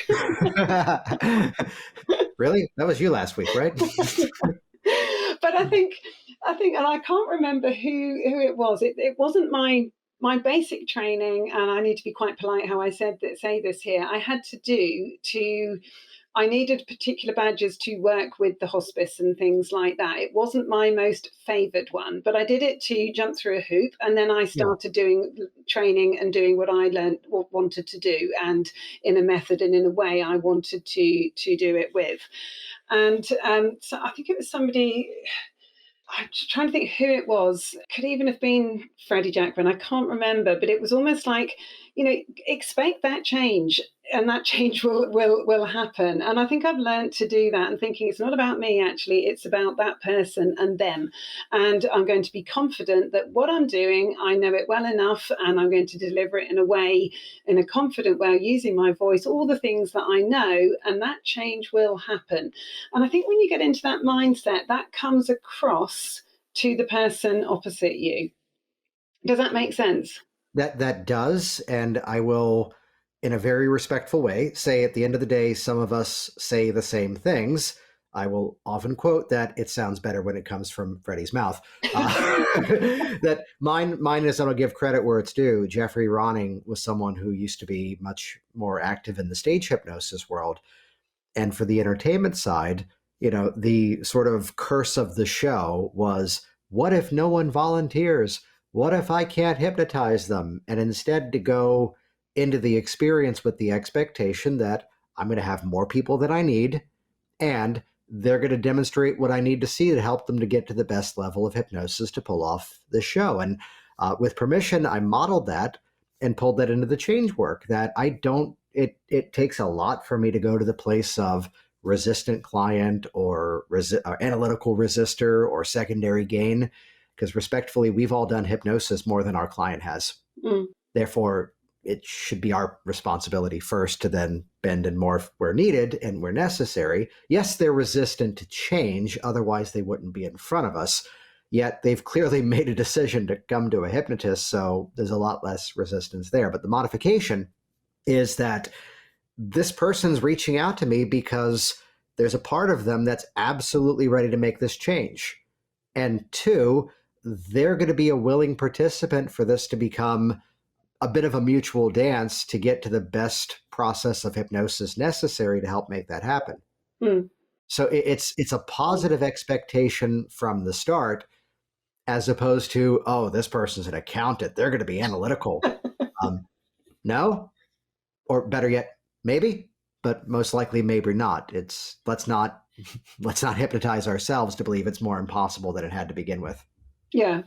Really? That was you last week, right? But I think, and I can't remember who it was. It wasn't my basic training, and I need to be quite polite how I say this here. I needed particular badges to work with the hospice and things like that. It wasn't my most favoured one, but I did it to jump through a hoop, and then I started doing training and doing what I wanted to do, and in a method and in a way I wanted to do it with. And so I think it was somebody. I'm just trying to think who it was. Could even have been Freddie Jackman. I can't remember, but it was almost like, expect that change, and that change will happen. And I think I've learned to do that, and thinking it's not about me, actually, it's about that person and them. And I'm going to be confident that what I'm doing, I know it well enough, and I'm going to deliver it in a confident way, using my voice, all the things that I know, and that change will happen. And I think when you get into that mindset, that comes across to the person opposite you. Does that make sense? That does. And I will, in a very respectful way, say at the end of the day, some of us say the same things. I will often quote that it sounds better when it comes from Freddie's mouth. That mine is, I'll give credit where it's due. Jeffrey Ronning was someone who used to be much more active in the stage hypnosis world. And for the entertainment side, the sort of curse of the show was, what if no one volunteers? What if I can't hypnotize them? And instead to go into the experience with the expectation that I'm going to have more people than I need, and they're going to demonstrate what I need to see to help them to get to the best level of hypnosis to pull off the show. And with permission, I modeled that and pulled that into the change work, that it takes a lot for me to go to the place of resistant client or analytical resistor or secondary gain, because respectfully, we've all done hypnosis more than our client has. Therefore, it should be our responsibility first to then bend and morph where needed and where necessary. Yes, they're resistant to change. Otherwise, they wouldn't be in front of us. yet they've clearly made a decision to come to a hypnotist, so there's a lot less resistance there. But the modification is that this person's reaching out to me because there's a part of them that's absolutely ready to make this change. And two, they're going to be a willing participant for this to become a bit of a mutual dance to get to the best process of hypnosis necessary to help make that happen. Mm. So it's a positive expectation from the start, as opposed to, oh, this person's an accountant, they're going to be analytical. No, or better yet, maybe, but most likely maybe not. Let's not hypnotize ourselves to believe it's more impossible than it had to begin with. Yeah.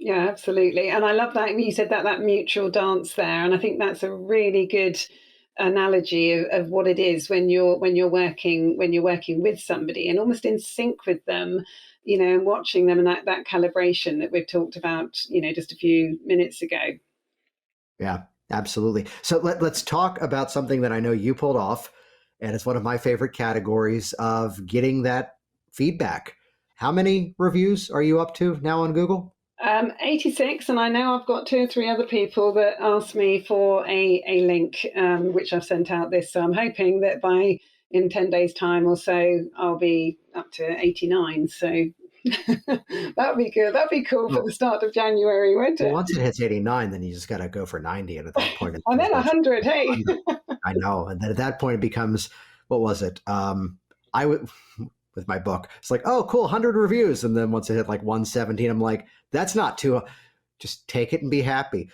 Yeah, absolutely. And I love that you said that mutual dance there. And I think that's a really good analogy of what it is when you're working with somebody and almost in sync with them, and watching them, and that calibration that we've talked about, just a few minutes ago. Yeah, absolutely. So let's talk about something that I know you pulled off, and it's one of my favorite categories of getting that feedback. How many reviews are you up to now on Google? 86, and I know I've got 2 or 3 other people that asked me for a link, which I've sent out this. So I'm hoping that in 10 days' time or so, I'll be up to 89. So that would be good. That'd be cool for the start of January, won't it? Well, once it hits 89, then you just got to go for 90. And at that point, and then 100. Hey, I know. And then at that point, it becomes, what was it? With my book, it's like, oh, cool, 100 reviews. And then once it hit like 117, I'm like, that's not too, just take it and be happy.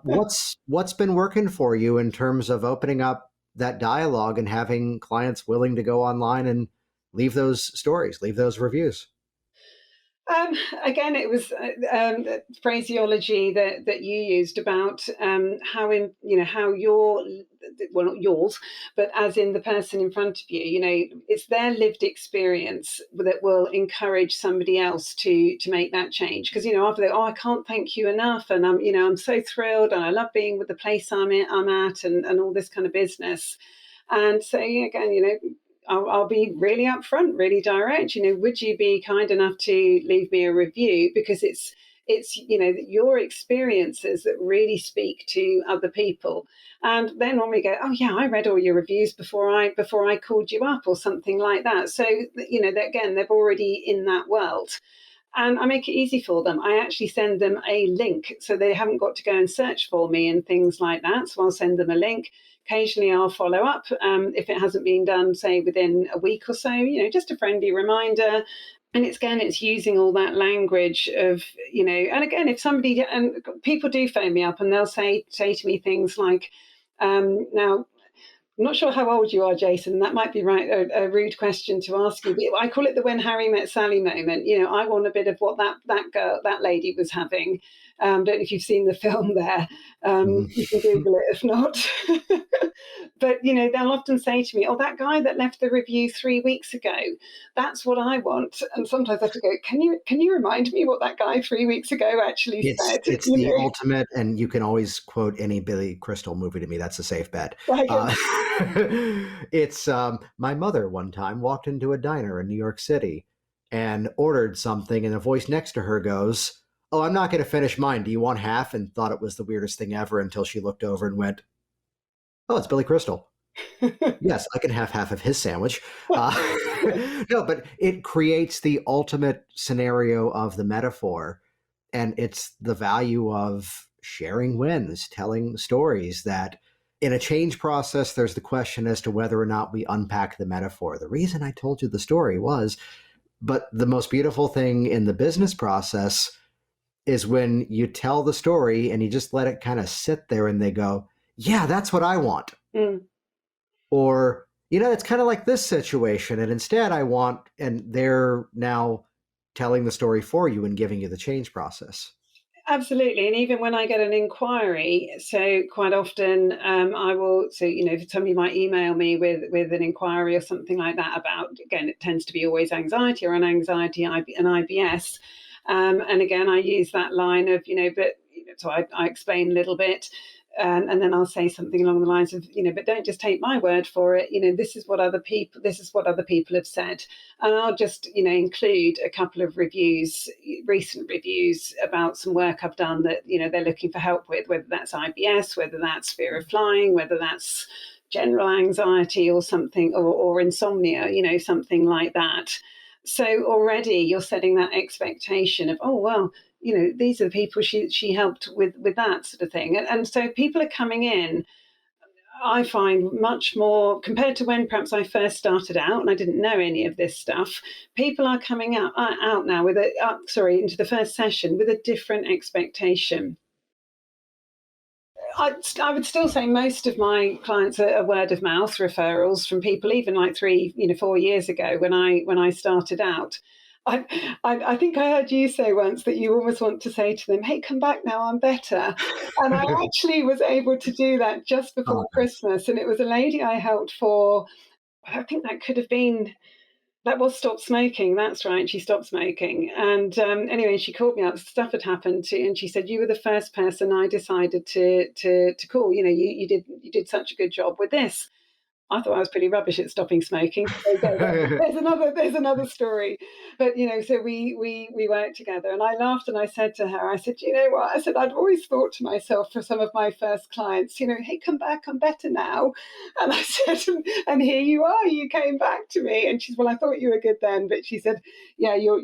What's been working for you in terms of opening up that dialogue and having clients willing to go online and leave those stories, leave those reviews? Again, it was phraseology that you used about how your, well, not yours, but as in the person in front of you, it's their lived experience that will encourage somebody else to make that change. Because, after they, I can't thank you enough, and I'm so thrilled, and I love being with the place I'm at, and all this kind of business. And so, again, I'll be really upfront, really direct. Would you be kind enough to leave me a review? Because it's your experiences that really speak to other people. And then when we go, oh yeah, I read all your reviews before I called you up, or something like that. So again, they're already in that world. And I make it easy for them. I actually send them a link, so they haven't got to go and search for me and things like that. So I'll send them a link. Occasionally I'll follow up if it hasn't been done, say, within a week or so, just a friendly reminder. And it's using all that language of, and again, if somebody, and people do phone me up and they'll say to me things like, now, I'm not sure how old you are, Jason, and that might be a rude question to ask you. But I call it the when Harry met Sally moment. I want a bit of what that lady was having. Don't know if you've seen the film there. You can Google it if not. But, they'll often say to me, oh, that guy that left the review 3 weeks ago, that's what I want. And sometimes I have to go, can you remind me what that guy 3 weeks ago actually said? It's the ultimate, and you can always quote any Billy Crystal movie to me. That's a safe bet. It's my mother one time walked into a diner in New York City and ordered something, and a voice next to her goes, oh, I'm not going to finish mine. Do you want half? And thought it was the weirdest thing ever until she looked over and went, oh, it's Billy Crystal. Yes, I can have half of his sandwich. No, but it creates the ultimate scenario of the metaphor. And it's the value of sharing wins, telling stories that in a change process, there's the question as to whether or not we unpack the metaphor. The reason I told you the story was, but the most beautiful thing in the business process is when you tell the story and you just let it kind of sit there and they go, yeah, that's what I want. Mm. Or, it's kind of like this situation. And instead I want, and they're now telling the story for you and giving you the change process. Absolutely. And even when I get an inquiry, so quite often I will, if somebody might email me with an inquiry or something like that about, again, it tends to be always anxiety or an anxiety and IBS. And again, I use that line of, so I explain a little bit. and then I'll say something along the lines of, but don't just take my word for it. This is what other people have said. And I'll just, include a couple of recent reviews about some work I've done that, they're looking for help with, whether that's IBS, whether that's fear of flying, whether that's general anxiety or something, or insomnia, something like that. So already you're setting that expectation of, oh, well, these are the people she helped with that sort of thing. And so people are coming in, I find, much more compared to when perhaps I first started out and I didn't know any of this stuff. People are coming out now into the first session with a different expectation. I would still say most of my clients are word of mouth referrals from people, even like 4 years ago when I started out. I think I heard you say once that you almost want to say to them, "Hey, come back now, I'm better." And I actually was able to do that just before Christmas. And it was a lady I helped for, I think that was stop smoking. That's right. She stopped smoking. And anyway, she called me up. Stuff had happened and she said, "You were the first person I decided to call. You did such a good job with this." I thought I was pretty rubbish at stopping smoking. There's another story. But, so we worked together and I laughed and I said to her, I said, "You know what?" I said, "I'd always thought to myself for some of my first clients, hey, come back, I'm better now." And I said, and here you are, you came back to me. And she said, "Well, I thought you were good then." But she said, "Yeah, you're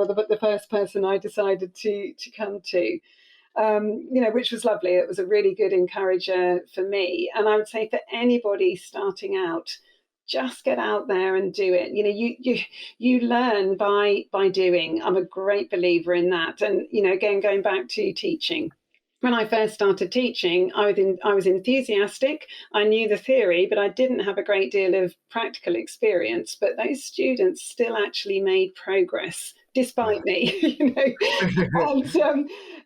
the first person I decided to come to." Which was lovely. It was a really good encourager for me. And I would say for anybody starting out, just get out there and do it. You learn by doing. I'm a great believer in that. And, again, going back to teaching. When I first started teaching, I was enthusiastic. I knew the theory, but I didn't have a great deal of practical experience. But those students still actually made progress despite me,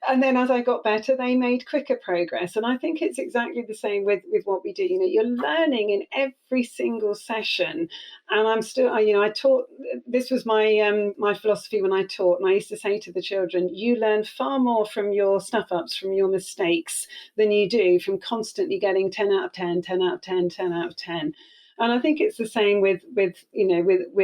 and then as I got better, they made quicker progress. And I think it's exactly the same with what we do. You're learning in every single session. And I'm still, I taught, this was my philosophy when I taught. And I used to say to the children, you learn far more from your stuff ups, from your mistakes, than you do from constantly getting 10 out of 10, 10 out of 10, 10 out of 10. And I think it's the same with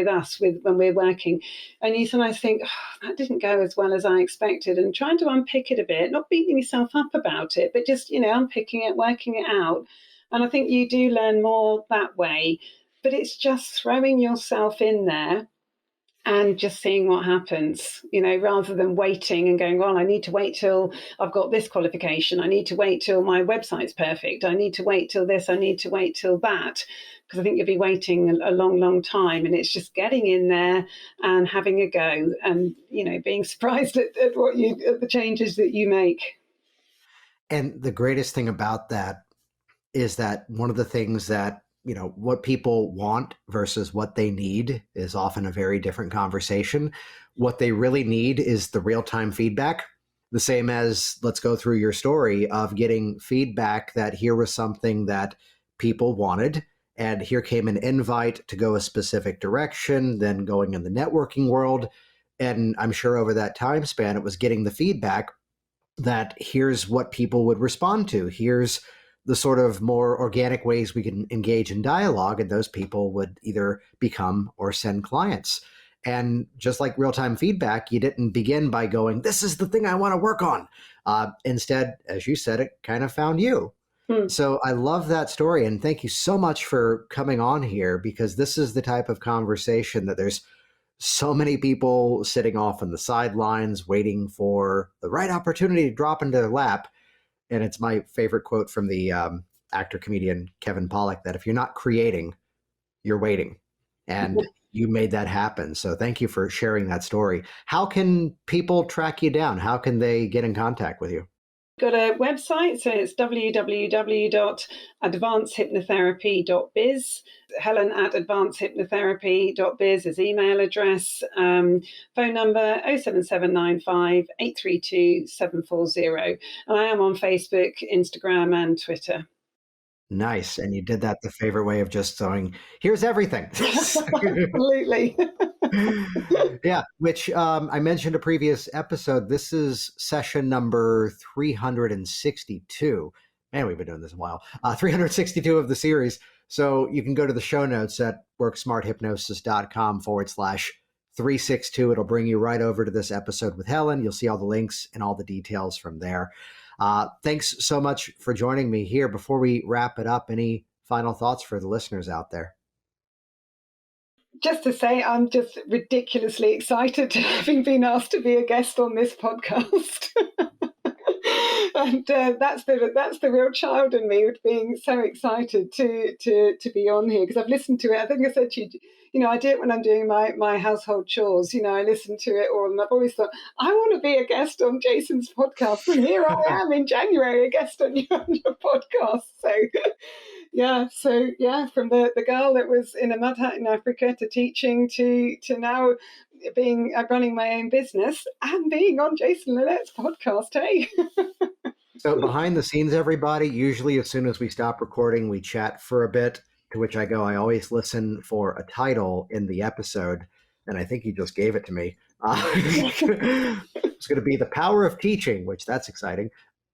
us when we're working. And you sometimes think, that didn't go as well as I expected, and trying to unpick it a bit, not beating yourself up about it, but just, unpicking it, working it out. And I think you do learn more that way, but it's just throwing yourself in there and just seeing what happens, rather than waiting and going, well, I need to wait till I've got this qualification. I need to wait till my website's perfect. I need to wait till this. I need to wait till that. Because I think you'll be waiting a long, long time. And it's just getting in there and having a go and, being surprised at the changes that you make. And the greatest thing about that is that one of the things that, what people want versus what they need is often a very different conversation. What they really need is the real-time feedback. The same as, let's go through your story of getting feedback that here was something that people wanted, and here came an invite to go a specific direction, then going in the networking world. And I'm sure over that time span, it was getting the feedback that here's what people would respond to. Here's the sort of more organic ways we can engage in dialogue, and those people would either become or send clients. And just like real-time feedback, you didn't begin by going, this is the thing I want to work on. Instead, as you said, it kind of found you. So I love that story. And thank you so much for coming on here, because this is the type of conversation that there's so many people sitting off on the sidelines waiting for the right opportunity to drop into their lap. And it's my favorite quote from the actor-comedian Kevin Pollak, that if you're not creating, you're waiting. And you made that happen. So thank you for sharing that story. How can people track you down? How can they get in contact with you? Got a website, so it's www.advancehypnotherapy.biz. Helen at advancehypnotherapy.biz is email address. Phone number 07795 832 740. And I am on Facebook, Instagram, and Twitter. Nice. And you did that the favorite way of just saying, here's everything. Absolutely. Yeah, which I mentioned a previous episode. This is session number 362. Man, we've been doing this a while. 362 of the series. So you can go to the show notes at worksmarthypnosis.com/362. It'll bring you right over to this episode with Helen. You'll see all the links and all the details from there. Thanks so much for joining me here. Before we wrap it up, any final thoughts for the listeners out there? Just to say, I'm just ridiculously excited having been asked to be a guest on this podcast. And that's the real child in me, with being so excited to be on here, because I've listened to it. I think I said to you, I do it when I'm doing my household chores. I listen to it all, and I've always thought, I want to be a guest on Jason's podcast, and here I am in January, a guest on your podcast. So from the girl that was in a mud hut in Africa to teaching to now being running my own business and being on Jason Linnet's podcast. Hey. So behind the scenes, everybody, usually as soon as we stop recording, we chat for a bit, to which I always listen for a title in the episode. And I think you just gave it to me. It's going to be The Power of Teaching, which that's exciting.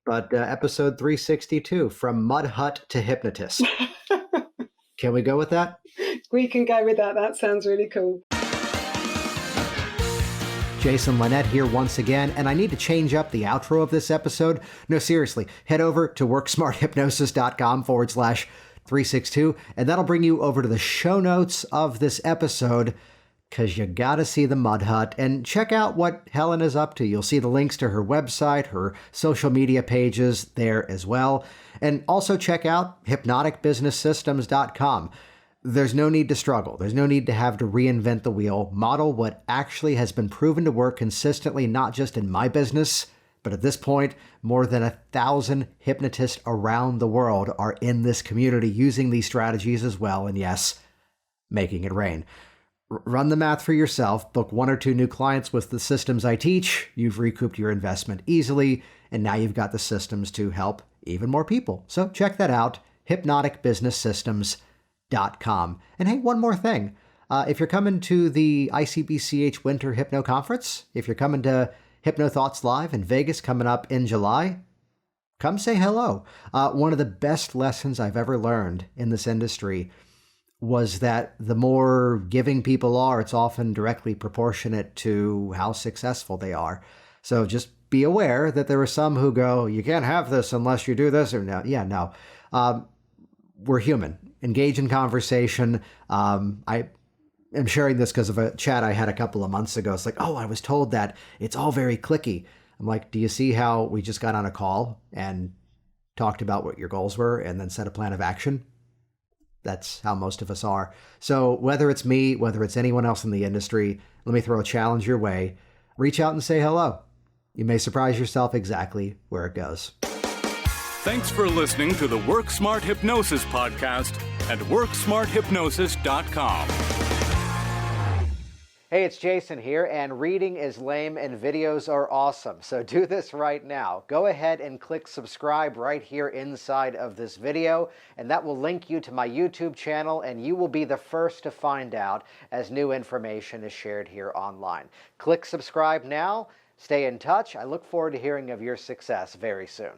But episode 362, From Mud Hut to Hypnotist. Can we go with that? We can go with that. That sounds really cool. Jason Linnett here once again, and I need to change up the outro of this episode. No, seriously, head over to worksmarthypnosis.com/362, and that'll bring you over to the show notes of this episode, because you got to see the Mud Hut and check out what Helen is up to. You'll see the links to her website, her social media pages there as well. And also check out hypnoticbusinesssystems.com. There's no need to struggle. There's no need to have to reinvent the wheel. Model what actually has been proven to work consistently, not just in my business, but at this point, more than 1,000 hypnotists around the world are in this community using these strategies as well. And yes, making it rain. Run the math for yourself. Book 1 or 2 new clients with the systems I teach. You've recouped your investment easily, and now you've got the systems to help even more people. So check that out, hypnoticbusinesssystems.com. And hey, one more thing. If you're coming to the ICBCH Winter Hypno Conference, if you're coming to Hypno Thoughts Live in Vegas coming up in July, come say hello. One of the best lessons I've ever learned in this industry was that the more giving people are, it's often directly proportionate to how successful they are. So just be aware that there are some who go, you can't have this unless you do this, or no. Yeah, no. We're human. Engage in conversation. I am sharing this because of a chat I had a couple of months ago. It's like, oh, I was told that it's all very cliquey. I'm like, do you see how we just got on a call and talked about what your goals were and then set a plan of action? That's how most of us are. So whether it's me, whether it's anyone else in the industry, let me throw a challenge your way. Reach out and say hello. You may surprise yourself exactly where it goes. Thanks for listening to the Work Smart Hypnosis podcast at worksmarthypnosis.com. Hey, it's Jason here, and reading is lame and videos are awesome. So do this right now. Go ahead and click subscribe right here inside of this video, and that will link you to my YouTube channel, and you will be the first to find out as new information is shared here online. Click subscribe now. Stay in touch. I look forward to hearing of your success very soon.